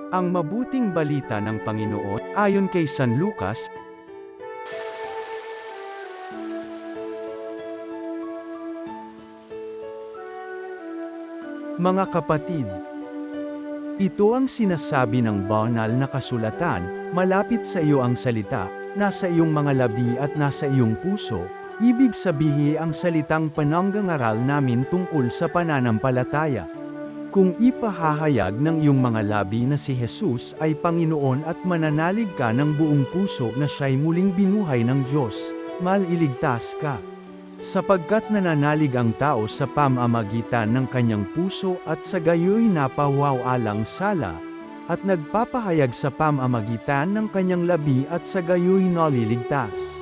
Ang mabuting balita ng Panginoon, ayon kay San Lucas. Mga kapatid, ito ang sinasabi ng banal na kasulatan, malapit sa iyo ang salita, nasa iyong mga labi at nasa iyong puso, ibig sabihin ang salitang panangangaral namin tungkol sa pananampalataya. Kung ipahahayag ng iyong mga labi na si Jesus ay Panginoon at mananalig ka ng buong puso na siya'y muling binuhay ng Diyos, maliligtas ka. Sapagkat nananalig ang tao sa pamamagitan ng kanyang puso at sa gayoy napawawalang sala, at nagpapahayag sa pamamagitan ng kanyang labi at sa gayoy naliligtas.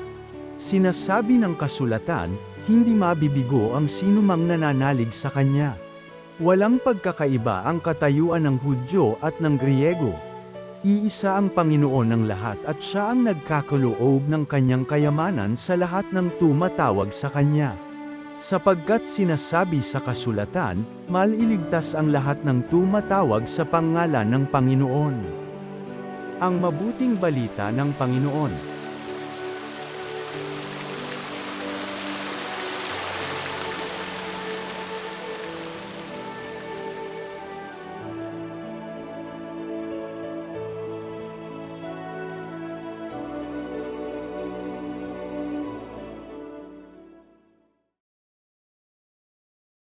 Sinasabi ng kasulatan, hindi mabibigo ang sinumang nananalig sa kanya. Walang pagkakaiba ang katayuan ng Hudyo at ng Griego. Iisa ang Panginoon ng lahat at siya ang nagkakaloob ng kanyang kayamanan sa lahat ng tumatawag sa kanya. Sapagkat sinasabi sa kasulatan, maliligtas ang lahat ng tumatawag sa pangalan ng Panginoon. Ang mabuting balita ng Panginoon.